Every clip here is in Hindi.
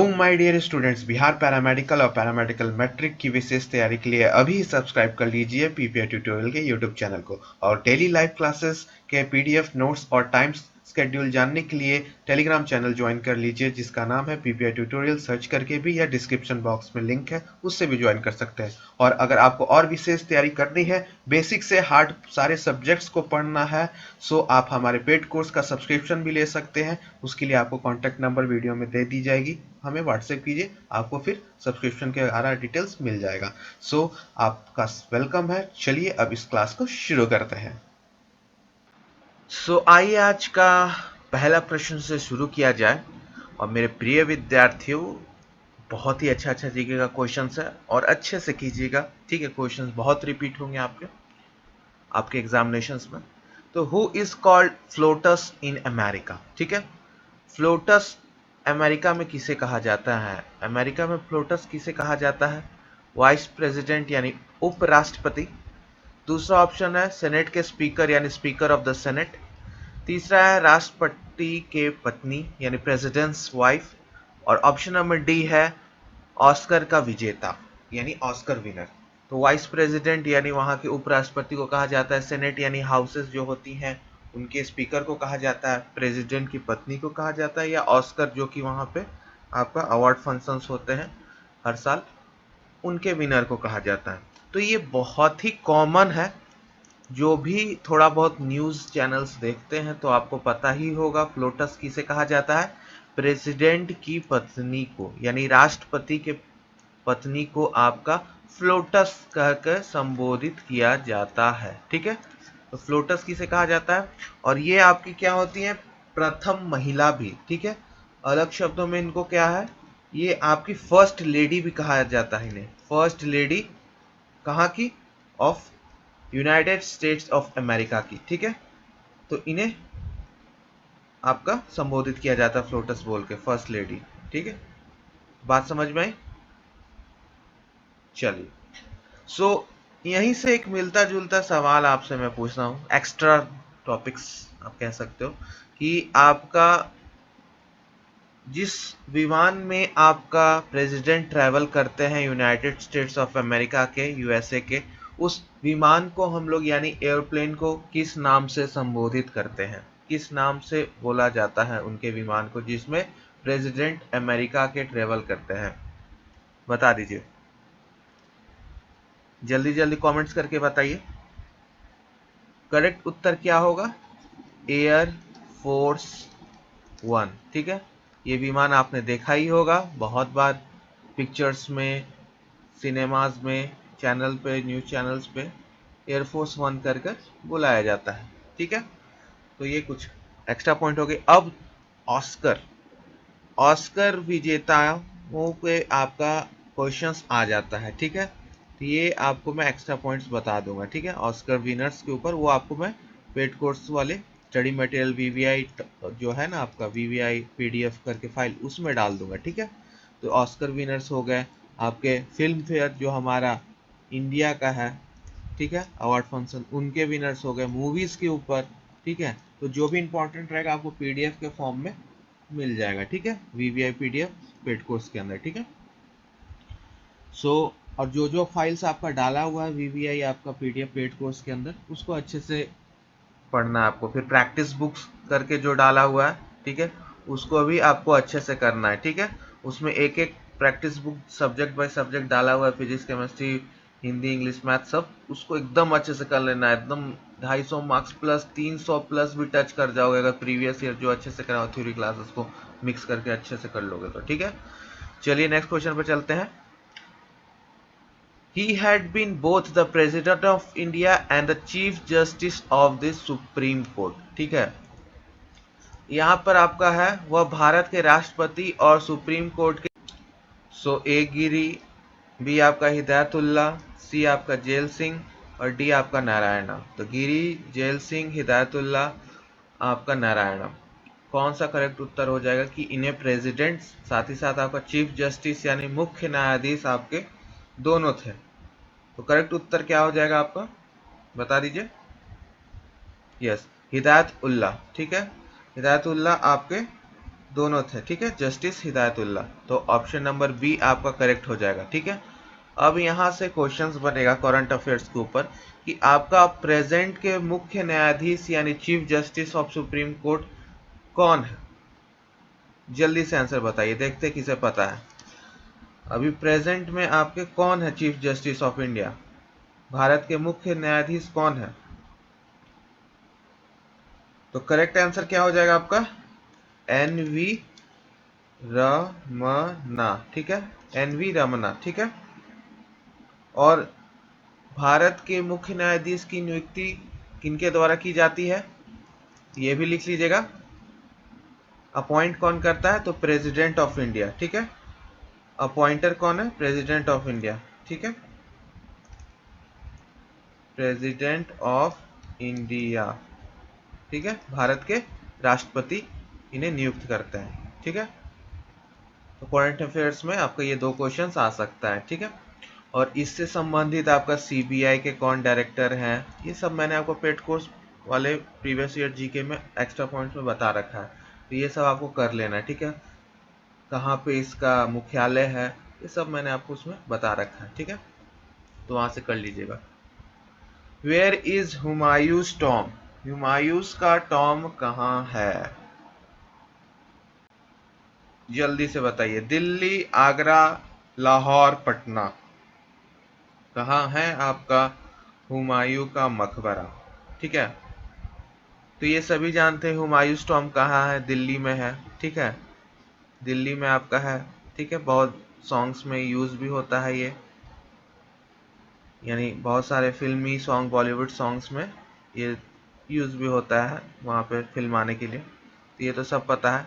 My dear students, Bihar paramedical और पैरामेडिकल मैट्रिक की विशेष तैयारी के लिए अभी सब्सक्राइब कर लीजिए पीपीआई ट्यूटोरियल के यूट्यूब चैनल को। और डेली लाइव क्लासेस के पीडीएफ नोट्स और टाइम शेड्यूल जानने के लिए टेलीग्राम चैनल ज्वाइन कर लीजिए जिसका नाम है पीपीआई ट्यूटोरियल। सर्च करके भी या डिस्क्रिप्शन बॉक्स में लिंक है, उससे भी ज्वाइन कर सकते हैं। और अगर आपको और विशेष तैयारी करनी है, बेसिक से हार्ड सारे सब्जेक्ट्स को पढ़ना है, सो आप हमारे पेड कोर्स का सब्सक्रिप्शन भी ले सकते हैं। उसके लिए आपको कॉन्टैक्ट नंबर वीडियो में दे दी जाएगी, हमें व्हाट्सएप कीजिए, आपको फिर सब्सक्रिप्शन के सारा डिटेल्स मिल जाएगा। सो आपका वेलकम है। चलिए अब इस क्लास को शुरू करते हैं। आइए आज का पहला प्रश्न से शुरू किया जाए। और मेरे प्रिय विद्यार्थियों, बहुत ही अच्छा जीके का क्वेश्चन है और अच्छे से कीजिएगा, ठीक है। क्वेश्चन बहुत रिपीट होंगे आपके एग्जामिनेशंस में। तो who is called floats in America, ठीक है। फ्लोटस अमेरिका में किसे कहा जाता है? अमेरिका में फ्लोटस किसे कहा जाता है? वाइस प्रेसिडेंट यानी उपराष्ट्रपति। दूसरा ऑप्शन है सेनेट के स्पीकर यानी स्पीकर ऑफ द सेनेट। तीसरा है राष्ट्रपति के पत्नी यानी प्रेसिडेंट्स वाइफ। और ऑप्शन नंबर डी है ऑस्कर का विजेता यानी ऑस्कर विनर। तो वाइस प्रेसिडेंट यानी वहां के उपराष्ट्रपति को कहा जाता है, सेनेट यानी हाउसेस जो होती हैं उनके स्पीकर को कहा जाता है, प्रेसिडेंट की पत्नी को कहा जाता है, या ऑस्कर जो कि वहां पे आपका अवार्ड फंक्शंस होते हैं हर साल, उनके विनर को कहा जाता है। तो ये बहुत ही कॉमन है, जो भी थोड़ा बहुत न्यूज चैनल्स देखते हैं तो आपको पता ही होगा फ्लोटस किसे कहा जाता है। प्रेसिडेंट की पत्नी को यानी राष्ट्रपति के पत्नी को आपका फ्लोटस कहकर संबोधित किया जाता है, ठीक है। तो फ्लोटस किसे कहा जाता है? और ये आपकी क्या होती है? प्रथम महिला भी, ठीक है। अलग शब्दों में इनको क्या है, ये आपकी फर्स्ट लेडी भी कहा जाता है इन्हें। फर्स्ट लेडी कहाँ की? Of United states of America की, ठीक है। तो इन्हें आपका संबोधित किया जाता है फ्लोटस बोल के, फर्स्ट लेडी, ठीक है। बात समझ में आई? चलिए, यहीं से एक मिलता जुलता सवाल आपसे मैं पूछ रहा हूँ, एक्स्ट्रा टॉपिक्स आप कह सकते हो, कि आपका जिस विमान में आपका प्रेसिडेंट ट्रैवल करते हैं यूनाइटेड स्टेट्स ऑफ अमेरिका के, यूएसए के, उस विमान को हम लोग यानी एयरप्लेन को किस नाम से संबोधित करते हैं? किस नाम से बोला जाता है उनके विमान को जिसमें प्रेसिडेंट अमेरिका के ट्रैवल करते हैं? बता दीजिए, जल्दी जल्दी कमेंट्स करके बताइए। करेक्ट उत्तर क्या होगा? एयर फोर्स वन, ठीक है। ये विमान आपने देखा ही होगा बहुत बार, पिक्चर्स में, सिनेमाज में, चैनल पे, न्यूज चैनल्स पे एयरफोर्स वन कर कर बुलाया जाता है, ठीक है। तो ये कुछ एक्स्ट्रा पॉइंट हो गए। अब ऑस्कर, ऑस्कर विजेताओं पे आपका क्वेश्चंस आ जाता है, ठीक है। तो ये आपको मैं एक्स्ट्रा पॉइंट्स बता दूंगा, ठीक है। ऑस्कर विनर्स के ऊपर वो आपको मैं पेड कोर्स वाले स्टडी मटेरियल वीवीआई जो है ना आपका वीवीआई पीडीएफ करके फाइल, उसमें डाल दूंगा, ठीक है। तो ऑस्कर विनर्स हो गए आपके, फिल्म फेयर जो हमारा इंडिया का है, ठीक है, अवार्ड फंक्शन, उनके विनर्स हो गए मूवीज के ऊपर, ठीक है। तो जो भी इंपॉर्टेंट रहेगा आपको पीडीएफ के फॉर्म में मिल जाएगा, ठीक है, वीवीआई पीडीएफ पेड कोर्स के अंदर, ठीक है। और जो जो फाइल्स आपका डाला हुआ है वीवीआई आपका पीडीएफ पेड कोर्स के अंदर, उसको अच्छे से पढ़ना है आपको। फिर प्रैक्टिस बुक्स करके जो डाला हुआ है, ठीक है, उसको भी आपको अच्छे से करना है, ठीक है। उसमें एक एक practice book subject by subject डाला हुआ है, physics, chemistry, Hindi, English, math, सब उसको एकदम अच्छे से कर लेना है। एकदम 250 मार्क्स प्लस 300 प्लस भी टच कर जाओगे अगर प्रीवियस ईयर जो अच्छे से करा हो थ्योरी क्लासेस को मिक्स करके अच्छे से कर लोगे तो, ठीक है। चलिए नेक्स्ट क्वेश्चन पर चलते हैं। He had been both the President of India and the Chief Justice of the Supreme Court, ठीक है। यहाँ पर आपका है वह भारत के राष्ट्रपति और सुप्रीम कोर्ट के। ए गिरी, बी आपका हिदायतुल्ला, सी आपका जेल सिंह और डी आपका नारायणा। तो गिरी, जेल सिंह, हिदायतुल्ला, आपका नारायणा। कौन सा करेक्ट उत्तर हो जाएगा कि इन्हें प्रेसिडेंट साथ ही साथ आपका चीफ जस्टिस यानी मुख्य न्यायाधीश आपके दोनों थे? तो करेक्ट उत्तर क्या हो जाएगा आपका, बता दीजिए। यस, हिदायत उल्ला, ठीक है। हिदायत उल्ला आपके दोनों थे, ठीक है, जस्टिस हिदायतुल्लाह। तो ऑप्शन नंबर बी आपका करेक्ट हो जाएगा, ठीक है। अब यहाँ से क्वेश्चंस बनेगा करंट अफेयर्स के ऊपर कि आपका प्रेजेंट के मुख्य न्यायाधीश यानी chief justice of supreme court कौन है। जल्दी से आंसर बताइए, देखते किसे पता है। अभी प्रेजेंट में आपके कौन है chief justice of India, Bharat के मुख्य न्यायाधीश कौन है। तो करेक्ट आंसर क्या हो जाएगा आपका, एन वी रमना, ठीक है, एन वी रमना, ठीक है। और भारत के मुख्य न्यायाधीश की नियुक्ति किनके द्वारा की जाती है, ये भी लिख लीजिएगा। अपॉइंट कौन करता है, तो प्रेसिडेंट ऑफ इंडिया, ठीक है। अपॉइंटर कौन है, प्रेसिडेंट ऑफ इंडिया, ठीक है, प्रेसिडेंट ऑफ इंडिया, ठीक है। भारत के राष्ट्रपति इन्हें नियुक्त करते हैं, ठीक है। तो करंट अफेयर्स में आपका ये दो क्वेश्चंस आ सकता है, ठीक है। और इससे संबंधित आपका सीबीआई के कौन डायरेक्टर हैं, ये सब मैंने आपको पेड कोर्स वाले प्रीवियस ईयर जीके में एक्स्ट्रा पॉइंट्स में बता रखा है, तो ये सब आपको कर लेना है, ठीक है। कहाँ पे इसका मुख्यालय है, ये सब मैंने आपको उसमें बता रखा है, ठीक है, तो वहां से कर लीजिएगा। Where is Humayun's tomb, Humayun's का टॉम कहाँ है, जल्दी से बताइए। दिल्ली, आगरा, लाहौर, पटना, कहाँ है आपका हुमायूं का मकबरा, ठीक है। तो ये सभी जानते हैं हुमायूंस टॉम कहाँ है, दिल्ली में है, ठीक है, दिल्ली में आपका है, ठीक है। बहुत सॉन्ग्स में यूज भी होता है ये, यानी बहुत सारे फिल्मी सॉन्ग, बॉलीवुड सॉन्ग्स में ये यूज भी होता है वहाँ पे फिल्म आने के लिए, तो ये तो सब पता है।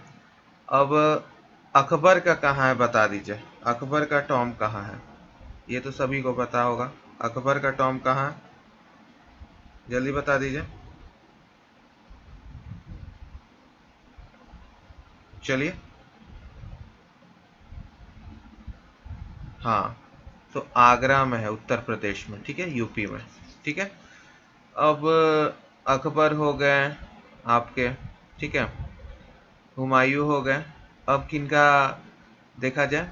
अब अकबर का कहाँ है बता दीजिए, अकबर का टॉम कहाँ है, ये तो सभी को पता होगा। अकबर का टॉम कहाँ है, जल्दी बता दीजिए। चलिए, हाँ, तो आगरा में है, उत्तर प्रदेश में, ठीक है, यूपी में, ठीक है। अब अकबर हो गए आपके, ठीक है, हुमायूं हो गए। अब किनका देखा जाए,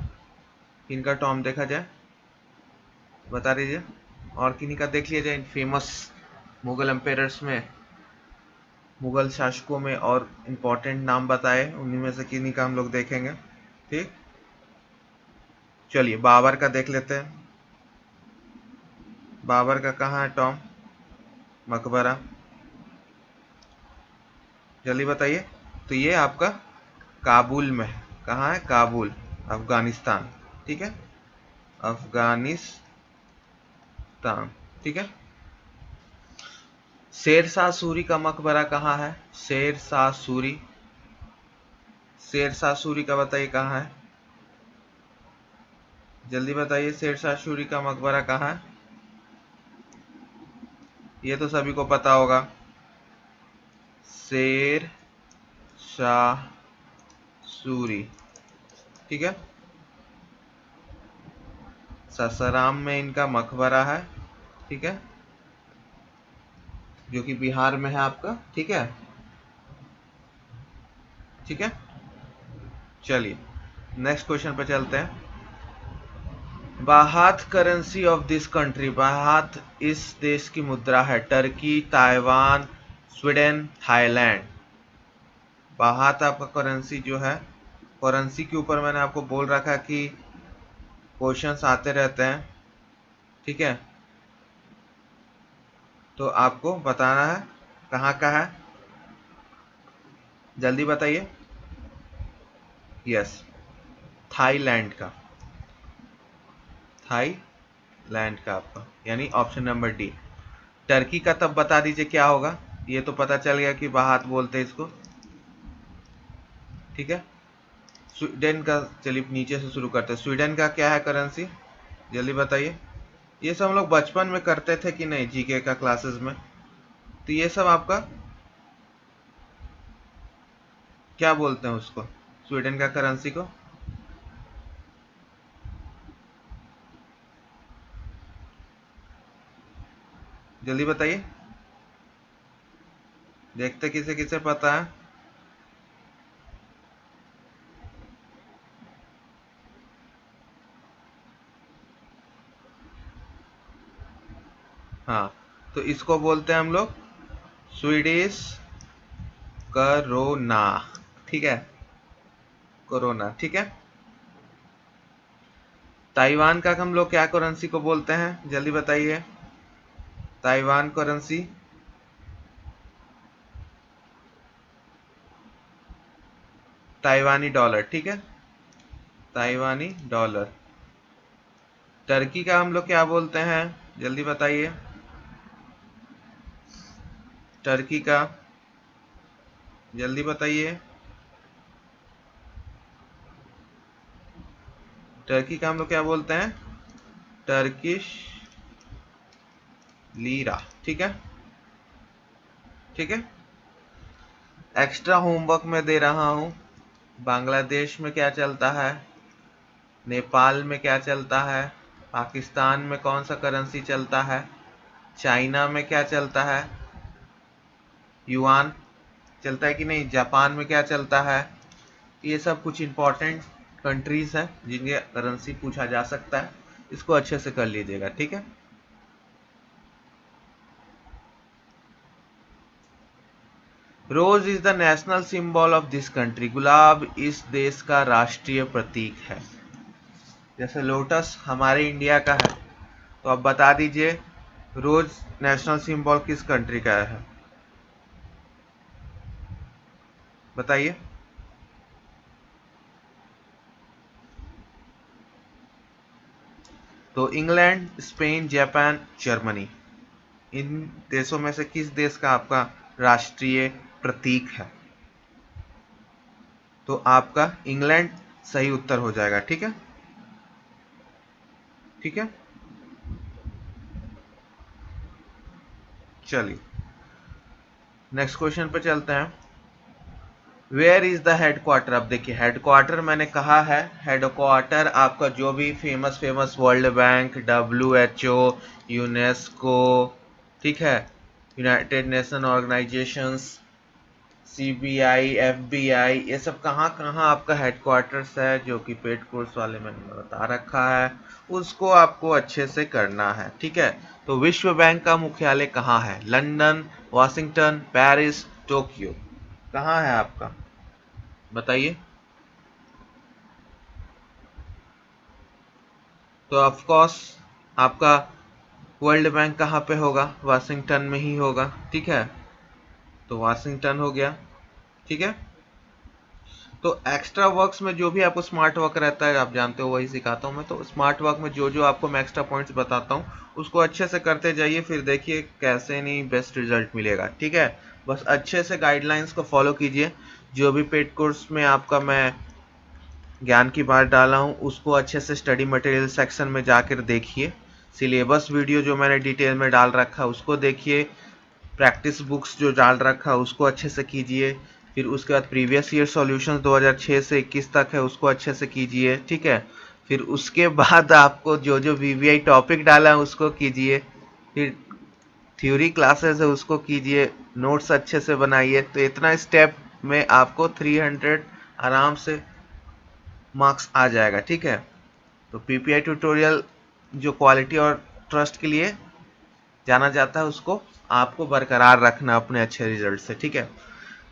किनका टॉम देखा जाए, बता दीजिए। और किन्हीं का देख लिया जाए फेमस मुगल एम्पेयरर्स में, मुगल शासकों में, और इम्पोर्टेंट नाम बताए, उन्हीं में से किन्हीं का हम लोग देखेंगे, ठीक। चलिए बाबर का देख लेते हैं, बाबर का कहाँ है टॉम मकबरा, जल्दी बताइए। तो ये आपका काबुल में है, कहाँ है, काबुल, अफगानिस्तान, ठीक है, अफगानिस्तान, ठीक है। शेरशाह सूरी का मकबरा कहाँ है, शेरशाह सूरी, शेरशाह सूरी का बताइए कहाँ है, जल्दी बताइए। शेरशाह सूरी का मकबरा कहाँ है, ये तो सभी को पता होगा, शेर शाह सूरी, ठीक है, ससाराम में इनका मकबरा है, ठीक है, जो कि बिहार में है आपका, ठीक है, ठीक है। चलिए नेक्स्ट क्वेश्चन पे चलते हैं। बाहात करेंसी ऑफ दिस कंट्री, बाहात इस देश की मुद्रा है, टर्की, ताइवान, स्वीडन, थाईलैंड। बाहात आपका करेंसी जो है, करेंसी के ऊपर मैंने आपको बोल रखा कि क्वेश्चंस आते रहते हैं, ठीक है, तो आपको बताना है कहाँ का है, जल्दी बताइए। यस, थाईलैंड का, थाईलैंड का आपका, यानी ऑप्शन नंबर डी। टर्की का तब बता दीजिए क्या होगा, ये तो पता चल गया कि बाहात बोलते हैं इसको, ठीक है। स्वीडन का, चलिए नीचे से शुरू करते हैं, स्वीडन का क्या है करेंसी, जल्दी बताइए। ये सब हम लोग बचपन में करते थे कि नहीं, जीके का क्लासेस में, तो ये सब आपका क्या बोलते हैं उसको, स्वीडन का करेंसी को, जल्दी बताइए, देखते किसे किसे पता है। हाँ, तो इसको बोलते हैं हम लोग स्वीडिश करोना, ठीक है, कोरोना, ठीक है। ताइवान का हम लोग क्या करेंसी को बोलते हैं, जल्दी बताइए। ताइवान करेंसी, ताइवानी डॉलर, ठीक है, ताइवानी डॉलर। टर्की का हम लोग क्या बोलते हैं, जल्दी बताइए। टर्की का जल्दी बताइए। टर्की का हम लोग क्या बोलते हैं, टर्किश लीरा, ठीक है, ठीक है। एक्स्ट्रा होमवर्क में दे रहा हूं, बांग्लादेश में क्या चलता है, नेपाल में क्या चलता है, पाकिस्तान में कौन सा करेंसी चलता है, चाइना में क्या चलता है, युआन चलता है कि नहीं, जापान में क्या चलता है। ये सब कुछ इंपॉर्टेंट कंट्रीज हैं जिनके करेंसी पूछा जा सकता है, इसको अच्छे से कर लीजिएगा, ठीक है। Rose is the national symbol of this country, गुलाब इस देश का राष्ट्रीय प्रतीक है। जैसे लोटस हमारे इंडिया का है, तो अब बता दीजिए रोज नेशनल सिंबल किस कंट्री का है, बताइए। तो इंग्लैंड, स्पेन, जापान, जर्मनी, इन देशों में से किस देश का आपका राष्ट्रीय प्रतीक है, तो आपका इंग्लैंड सही उत्तर हो जाएगा, ठीक है, ठीक है। चलिए नेक्स्ट क्वेश्चन पे चलते हैं। वेयर इज द हेडक्वार्टर, अब देखिए हेडक्वार्टर मैंने कहा है, हेडक्वार्टर आपका जो भी famous famous world bank, WHO, UNESCO, ठीक है, United nation organisations, CBI, FBI, ये सब कहाँ कहाँ आपका हेडक्वार्टर्स है, जो कि पेड कोर्स वाले मैंने बता रखा है, उसको आपको अच्छे से करना है, ठीक है। तो विश्व बैंक का मुख्यालय कहाँ है, लंदन, वाशिंगटन, पेरिस, टोक्यो, कहाँ है आपका, बताइए। तो ऑफ कोर्स आपका वर्ल्ड बैंक कहाँ पे होगा, वाशिंगटन में ही होगा, ठीक है, तो वाशिंगटन हो गया, ठीक है। तो एक्स्ट्रा वर्क्स में जो भी आपको स्मार्ट वर्क रहता है, आप जानते हो, वही सिखाता हूँ मैं। तो स्मार्ट वर्क में जो जो आपको मैं एक्स्ट्रा पॉइंट्स बताता हूँ उसको अच्छे से करते जाइए, फिर देखिए कैसे नहीं बेस्ट रिजल्ट मिलेगा, ठीक है। बस अच्छे से गाइडलाइंस को फॉलो कीजिए, जो भी पेड कोर्स में आपका मैं ज्ञान की बात डाला हूँ उसको अच्छे से स्टडी मटेरियल सेक्शन में जाकर देखिए, सिलेबस वीडियो जो मैंने डिटेल में डाल रखा है उसको देखिए, प्रैक्टिस बुक्स जो डाल रखा है उसको अच्छे से कीजिए, फिर उसके बाद प्रीवियस ईयर सॉल्यूशंस 2006 से 21 तक है उसको अच्छे से कीजिए, ठीक है। फिर उसके बाद आपको जो जो VVI टॉपिक डाला है उसको कीजिए, फिर थ्योरी क्लासेस है उसको कीजिए, नोट्स अच्छे से बनाइए। तो इतना स्टेप में आपको 300 आराम से मार्क्स आ जाएगा, ठीक है। तो PPI ट्यूटोरियल जो क्वालिटी और ट्रस्ट के लिए जाना जाता है उसको आपको बरकरार रखना अपने अच्छे रिजल्ट से, ठीक है।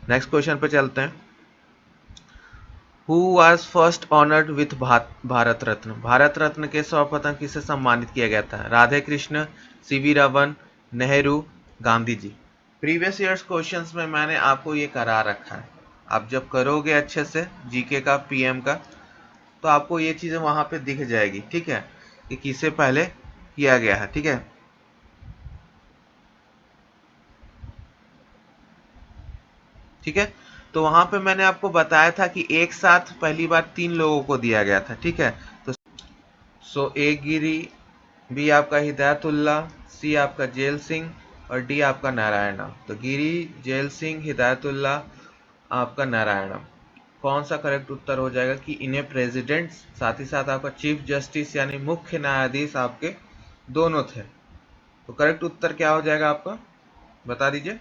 नेक्स्ट क्वेश्चन पे चलते हैं। Who was first honoured with Bharat Ratna, Bharat Ratna के सर्वप्रथम किसे सम्मानित किया गया था, Radhe Krishna, CV Raman, Nehru, Gandhi ji. Previous years questions में मैंने आपको ये करा रखा है, आप जब करोगे अच्छे से जीके का, PM का, तो आपको ये चीजें वहां पे दिख जाएगी, ठीक है, कि किसे पहले किया गया है, ठीक है। ठीक है, तो वहां पे मैंने आपको बताया था कि एक साथ पहली बार 3 लोगों को दिया गया था, ठीक है। तो A गिरी, B आपका हिदायतुल्ला, C आपका जेल सिंह और D आपका नारायणम। तो गिरी, जेल सिंह, हिदायतुल्ला, आपका नारायणम, कौन सा करेक्ट उत्तर हो जाएगा कि इन्हें प्रेसिडेंट, साथ ही साथ आपका चीफ जस्टिस यानी मुख्य न्यायाधीश आपके दोनों थे। तो करेक्ट उत्तर क्या हो जाएगा आपका, बता दीजिए।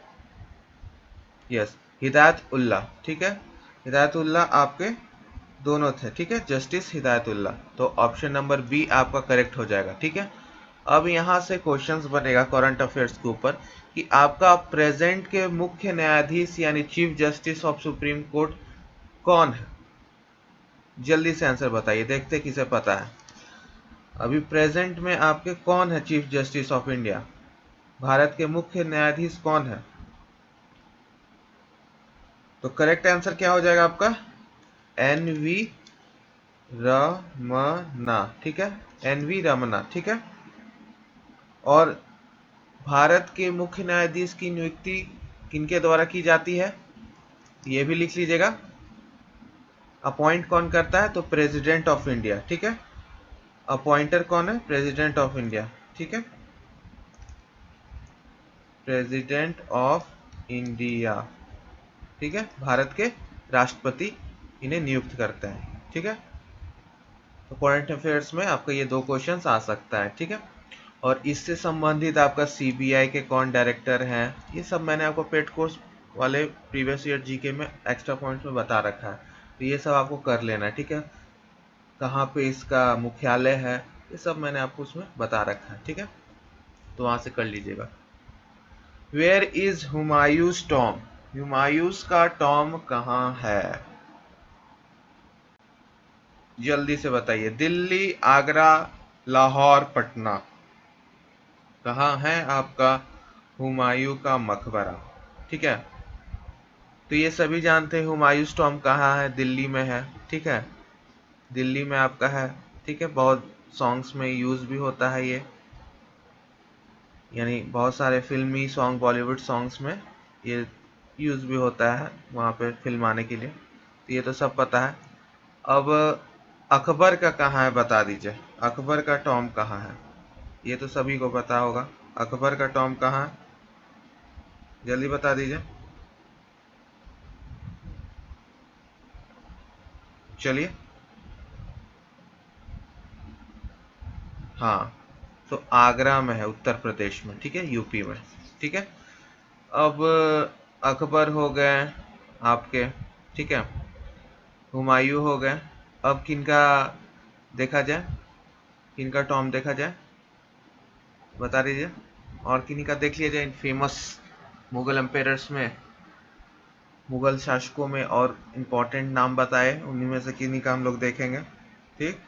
यस, हिदायत उल्ला, ठीक है, हिदायत उल्ला आपके दोनों थे, ठीक है, जस्टिस हिदायत उल्ला। तो ऑप्शन नंबर B आपका करेक्ट हो जाएगा, ठीक है। अब यहाँ से क्वेश्चंस बनेगा करंट अफेयर्स के ऊपर कि आपका प्रेजेंट के मुख्य न्यायाधीश यानी chief justice of supreme court कौन है? जल्दी से आंसर बताइए, देखते किसे पता है। अभी प्रेजेंट में आपके कौन है chief justice of India? Bharat के मुख्य न्यायाधीश कौन है? तो करेक्ट आंसर क्या हो जाएगा आपका? एन वी रमना, ठीक है, एन वी रमना, ठीक है। और भारत के मुख्य न्यायाधीश की नियुक्ति किनके द्वारा की जाती है? ये भी लिख लीजिएगा। अपॉइंट कौन करता है? तो प्रेसिडेंट ऑफ इंडिया, ठीक है। अपॉइंटर कौन है? प्रेसिडेंट ऑफ इंडिया, ठीक है, प्रेसिडेंट ऑफ इंडिया, ठीक है। भारत के राष्ट्रपति इन्हें नियुक्त करते हैं, ठीक है। तो करंट अफेयर्स में आपका ये दो क्वेश्चंस आ सकता है, ठीक है। और इससे संबंधित आपका सीबीआई के कौन डायरेक्टर हैं, ये सब मैंने आपको पेड कोर्स वाले प्रीवियस ईयर जीके में एक्स्ट्रा पॉइंट्स में बता रखा है, तो ये सब आपको कर लेना है, ठीक है। कहाँ पे इसका मुख्यालय है, ये सब मैंने आपको उसमें बता रखा है, ठीक है, तो वहां से कर लीजिएगा। Where is Humayun's tomb? Humayun's का टॉम कहाँ है? जल्दी से बताइए। दिल्ली, आगरा, लाहौर, पटना, कहाँ है आपका हुमायूं का मकबरा? ठीक है, तो ये सभी जानते हैं हुमायूंस टॉम कहाँ है, दिल्ली में है, ठीक है, दिल्ली में आपका है, ठीक है। बहुत सॉन्ग्स में यूज भी होता है ये, यानी बहुत सारे फिल्मी सॉन्ग, बॉलीवुड सॉन्ग्स में ये यूज भी होता है वहाँ पे फिल्म आने के लिए, तो ये तो सब पता है। अब अकबर का कहाँ है बता दीजिए, अकबर का टॉम कहाँ है? ये तो सभी को पता होगा, अकबर का टॉम कहाँ है? जल्दी बता दीजिए। चलिए, हाँ, तो आगरा में है, उत्तर प्रदेश में, ठीक है, यूपी में, ठीक है। अब अकबर हो गए आपके, ठीक है, हुमायूं हो गए। अब किनका देखा जाए, किनका टॉम देखा जाए, बता दीजिए। और किन्हीं का देख लिया जाए फेमस मुगल एम्पेयरर्स में, मुगल शासकों में, और इम्पोर्टेंट नाम बताए, उन्हीं में से किन्हीं का हम लोग देखेंगे, ठीक।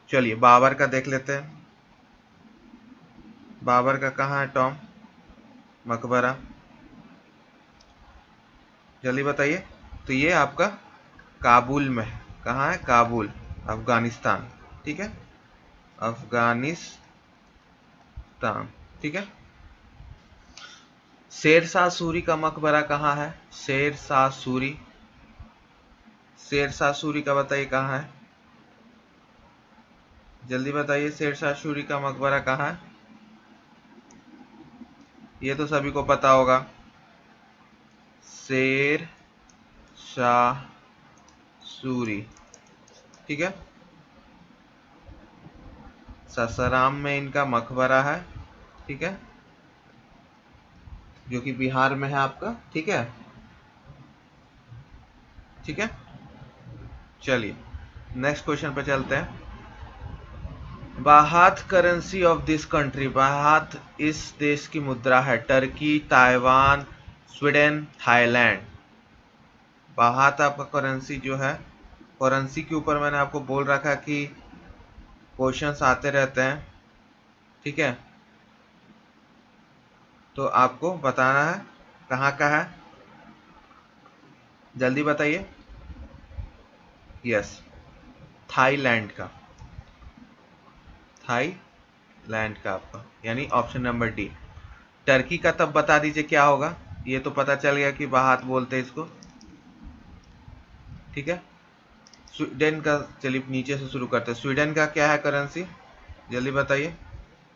चलिए बाबर का देख लेते हैं। बाबर का कहाँ है टॉम मकबरा? जल्दी बताइए। तो ये आपका काबुल में है। कहाँ है? काबुल, अफगानिस्तान, ठीक है, अफगानिस्तान, ठीक है। शेरशाह सूरी का मकबरा कहाँ है? शेरशाह सूरी, शेरशाह सूरी का बताइए कहाँ है? जल्दी बताइए, शेरशाह सूरी का मकबरा कहाँ है? ये तो सभी को पता होगा, शेर शाह सूरी, ठीक है, ससाराम में इनका मकबरा है, ठीक है, जो कि बिहार में है आपका, ठीक है, ठीक है। चलिए नेक्स्ट क्वेश्चन पे चलते हैं। बाहात करेंसी ऑफ दिस कंट्री, बाहात इस देश की मुद्रा है, टर्की, ताइवान, स्वीडन, थाईलैंड। बाहात आपका करेंसी जो है, करेंसी के ऊपर मैंने आपको बोल रखा कि क्वेश्चंस आते रहते हैं, ठीक है, तो आपको बताना है कहाँ का है, जल्दी बताइए। यस, थाईलैंड का, थाईलैंड का आपका, यानी ऑप्शन नंबर डी। टर्की का तब बता दीजिए क्या होगा, ये तो पता चल गया कि बाहात बोलते हैं इसको, ठीक है। स्वीडन का, चलिए नीचे से शुरू करते हैं, स्वीडन का क्या है करेंसी, जल्दी बताइए।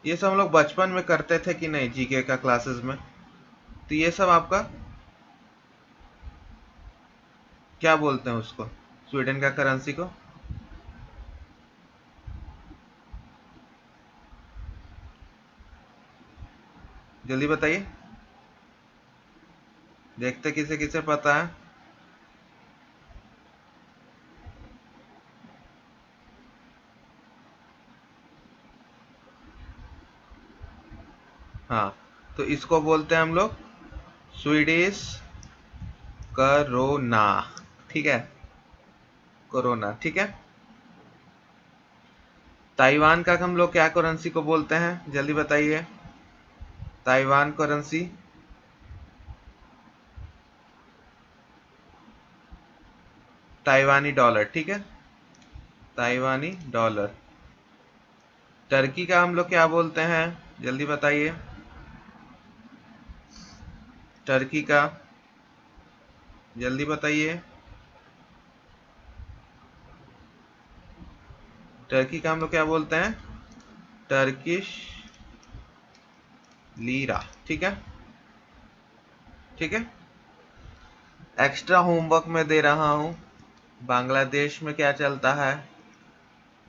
ये सब हम लोग बचपन में करते थे कि नहीं, जीके का क्लासेस में, तो ये सब आपका क्या बोलते हैं उसको, स्वीडन का करेंसी को? जल्दी बताइए, देखते किसे किसे पता है। हाँ, तो इसको बोलते हैं हम लोग स्वीडिश करोना। ठीक है, कोरोना। ठीक है, ताइवान का हम लोग क्या करेंसी को बोलते हैं, जल्दी बताइए। Taiwan currency, Taiwanese dollar. ठीक है, ताइवानी डॉलर। टर्की का हम लोग क्या बोलते हैं, जल्दी बताइए। टर्की का जल्दी बताइए। टर्की का हम लोग क्या बोलते हैं, टर्किश लीरा। ठीक है, ठीक है। एक्स्ट्रा होमवर्क में दे रहा हूं, बांग्लादेश में क्या चलता है,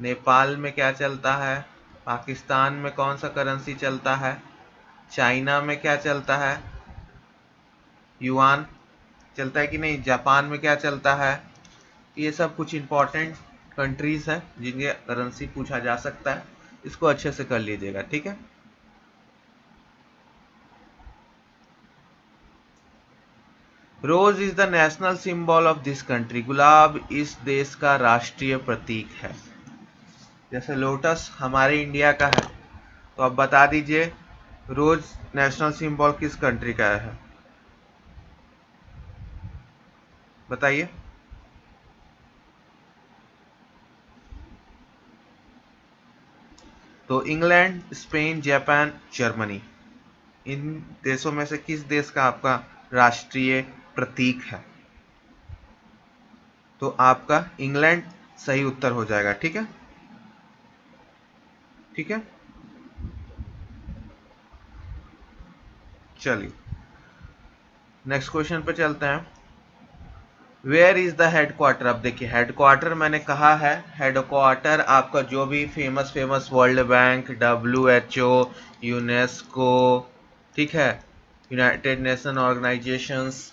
नेपाल में क्या चलता है, पाकिस्तान में कौन सा करेंसी चलता है, चाइना में क्या चलता है, युआन चलता है कि नहीं, जापान में क्या चलता है। ये सब कुछ इंपॉर्टेंट कंट्रीज हैं जिनके करेंसी पूछा जा सकता है, इसको अच्छे से कर लीजिएगा। ठीक है, rose is the national symbol of this country. गुलाब इस देश का राष्ट्रीय प्रतीक है। जैसे लोटस हमारे इंडिया का है, तो अब बता दीजिए रोज नेशनल सिंबल किस कंट्री का है, बताइए। तो इंग्लैंड, स्पेन, जापान, जर्मनी, इन देशों में से किस देश का आपका राष्ट्रीय प्रतीक है। तो आपका इंग्लैंड सही उत्तर हो जाएगा। ठीक है, ठीक है, चलिए नेक्स्ट क्वेश्चन पे चलते हैं। Where is the headquarter. अब देखिए हेडक्वार्टर मैंने कहा है, हेडक्वार्टर आपका जो भी famous famous world bank, WHO, UNESCO, ठीक है, United nation organisations,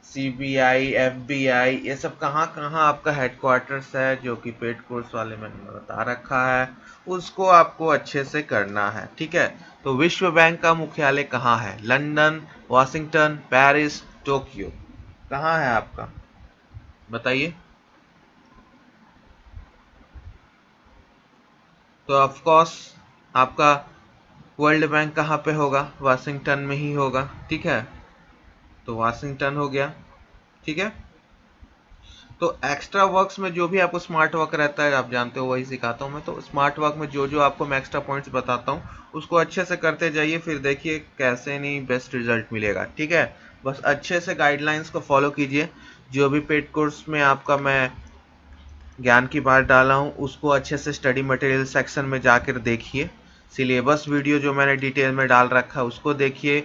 CBI, FBI, ये सब कहाँ कहाँ आपका हेडक्वार्टर्स है, जो कि पेड कोर्स वाले मैंने बता रखा है, उसको आपको अच्छे से करना है। ठीक है, तो विश्व बैंक का मुख्यालय कहाँ है, लंदन, वॉशिंगटन, पेरिस, टोक्यो, कहाँ है आपका, बताइए। तो ऑफ कोर्स आपका वर्ल्ड बैंक कहाँ पे होगा, वाशिंगटन में ही होगा। ठीक है, तो वाशिंगटन हो गया। ठीक है, तो एक्स्ट्रा वर्क्स में जो भी आपको स्मार्ट वर्क रहता है, आप जानते हो, वही सिखाता हूँ मैं। तो स्मार्ट वर्क में जो जो आपको मैं एक्स्ट्रा पॉइंट्स बताता हूँ, उसको अच्छे से करते जाइए, फिर देखिए कैसे नहीं बेस्ट रिजल्ट मिलेगा। ठीक है, बस अच्छे से गाइडलाइंस को फॉलो कीजिए। जो भी पेड कोर्स में आपका मैं ज्ञान की बात डाला हूँ, उसको अच्छे से स्टडी मटेरियल सेक्शन में जाकर देखिए। सिलेबस वीडियो जो मैंने डिटेल में डाल रखा है उसको देखिए।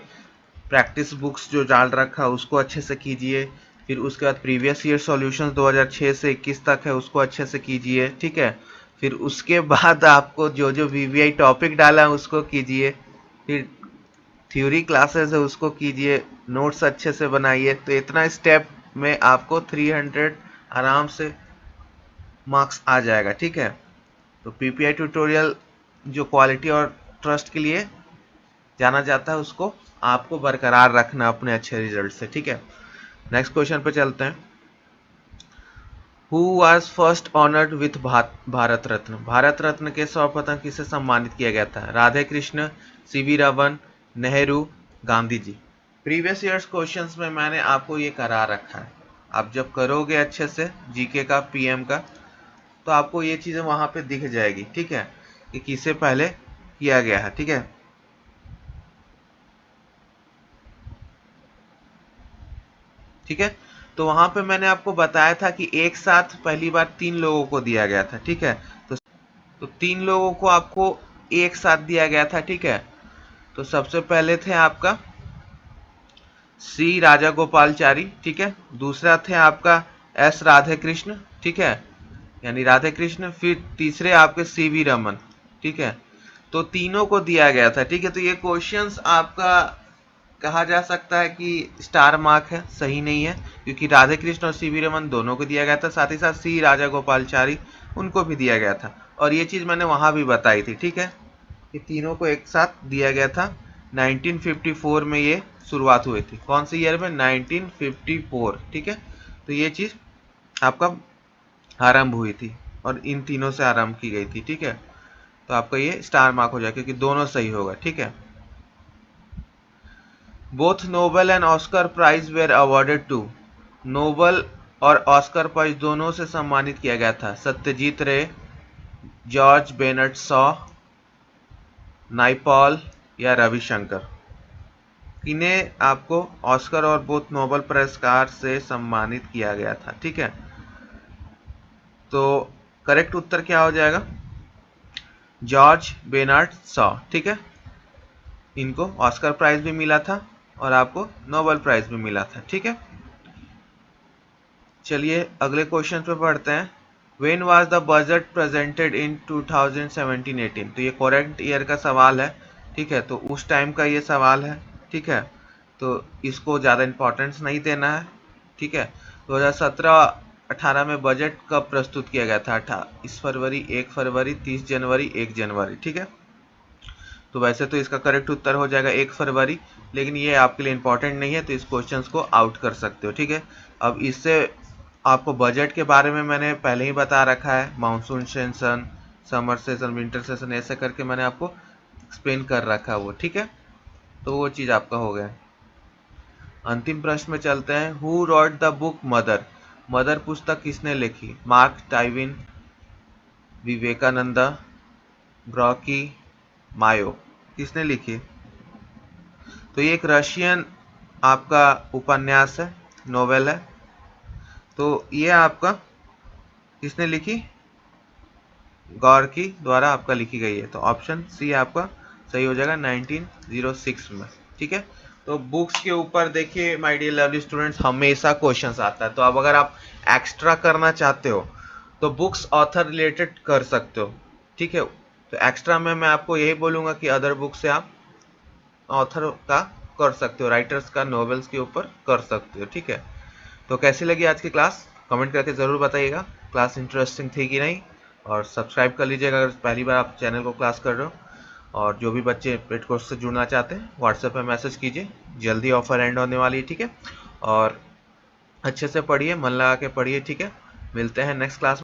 प्रैक्टिस बुक्स जो डाल रखा है उसको अच्छे से कीजिए। फिर उसके बाद प्रीवियस ईयर सॉल्यूशंस 2006 से 21 तक है उसको अच्छे से कीजिए। ठीक है, फिर उसके बाद आपको जो जो VVI टॉपिक डाला है उसको कीजिए। फिर थ्योरी क्लासेस है उसको कीजिए, नोट्स अच्छे से बनाइए। तो इतना स्टेप में आपको 300 आराम से मार्क्स आ जाएगा। ठीक है, तो PPI ट्यूटोरियल जो क्वालिटी और ट्रस्ट के लिए जाना जाता है, उसको आपको बरकरार रखना अपने अच्छे रिजल्ट से। ठीक है, नेक्स्ट क्वेश्चन पे चलते हैं। Who was first honoured with Bharat Ratna. Bharat Ratna के सर्वप्रथम किसे सम्मानित किया गया था, Radhe Krishna, CV Raman, Nehru, Gandhi ji. Previous years questions में मैंने आपको ये करा रखा है। आप जब करोगे अच्छे से जीके का, PM का, तो आपको ये चीजें वहां पे दिख जाएगी। ठीक है, कि किसे पहले किया गया है। ठीक है, ठीक है, तो वहां पे मैंने आपको बताया था कि एक साथ पहली बार 3 लोगों को दिया गया था। ठीक है, तो 3 लोगों को आपको एक साथ दिया गया था। ठीक है, तो सबसे पहले थे आपका C राजा गोपालचारी। ठीक है, दूसरा थे आपका S राधे कृष्ण। ठीक है, यानी राधे कृष्ण। फिर तीसरे आपके CV रमन। ठीक है, तो तीनों को दिया गया था। ठीक है, तो ये क्वेश्चंस आपका कहा जा सकता है कि स्टार मार्क है, सही नहीं है, क्योंकि राधे कृष्ण और CV रमन दोनों को दिया गया था, साथ ही साथ C राजा गोपालचारी उनको भी दिया गया था। और ये चीज मैंने वहां भी बताई थी। ठीक है, कि तीनों को एक साथ दिया गया था 1954 में ये शुरुआत हुई थी। कौन से ईयर में? 1954। ठीक है, तो ये चीज आपका आरंभ हुई थी और इन तीनों से आरंभ की गई थी। ठीक है, तो आपका ये स्टार मार्क हो जाएगा क्योंकि दोनों सही होगा। ठीक है, both Nobel and Oscar prize were awarded to. Nobel और ऑस्कर प्राइज दोनों से सम्मानित किया गया था सत्यजीत रे, जॉर्ज बेनेट शॉ, नाइपॉल या रविशंकर। इन्हें आपको ऑस्कर और बोथ नोबेल पुरस्कार से सम्मानित किया गया था। ठीक है, तो करेक्ट उत्तर क्या हो जाएगा? George Bernard Shaw. ठीक है, इनको ऑस्कर प्राइज भी मिला था और आपको नोबेल प्राइज भी मिला था। ठीक है, चलिए अगले क्वेश्चन पे पढ़ते हैं। When was the budget presented in 2017-18? तो ये करेंट ईयर का सवाल है। ठीक है, तो उस टाइम का ये सवाल है। ठीक है, तो इसको ज़्यादा इंपॉर्टेंस नहीं देना है। ठीक है, 2017-18 में बजट कब प्रस्तुत किया गया था? 28 फरवरी, 1 फरवरी, 30 जनवरी, 1 जनवरी। ठीक है, तो वैसे तो इसका करेक्ट उत्तर हो जाएगा 1 फरवरी, लेकिन ये आपके लिए इंपॉर्टेंट नहीं है तो इस क्वेश्चन को आउट कर सकते हो। ठीक है, अब इससे आपको बजट के बारे में मैंने पहले ही बता रखा है, monsoon session, summer session, winter session, ऐसे करके मैंने आपको एक्सप्लेन कर रखा है वो। ठीक है, तो वो चीज़ आपका हो गया। अंतिम प्रश्न में चलते हैं। Who rot the book mother? Mother पुस्तक किसने लिखी? मार्क ट्वाइन, विवेकानंदा, ग्रॉकी, मायो। किसने लिखी? तो ये एक रशियन आपका उपन्यास है, नोवेल है। तो ये आपका किसने लिखी? गॉर्की द्वारा आपका लिखी गई है। तो ऑप्शन सी आपका सही हो जाएगा 1906 में। ठीक है, तो बुक्स के ऊपर देखिए माय डियर लवली स्टूडेंट्स, हमेशा क्वेश्चंस आता है। तो अब अगर आप एक्स्ट्रा करना चाहते हो तो बुक्स ऑथर रिलेटेड कर सकते हो। ठीक है, तो एक्स्ट्रा में मैं आपको यही बोलूंगा कि अदर बुक से आप ऑथर का कर सकते हो, राइटर्स का नॉवेल्स के ऊपर कर सकते हो। ठीक है, तो कैसी लगी आज की क्लास? कमेंट करके ज़रूर बताइएगा क्लास इंटरेस्टिंग थी कि नहीं, और सब्सक्राइब कर लीजिएगा अगर पहली बार आप चैनल को क्लास कर रहे हो। और जो भी बच्चे पेड कोर्स से जुड़ना चाहते हैं व्हाट्सएप पे मैसेज कीजिए, जल्दी ऑफर एंड होने वाली है। ठीक है, और अच्छे से पढ़िए, मन लगा के पढ़िए। ठीक है, मिलते हैं नेक्स्ट क्लास में।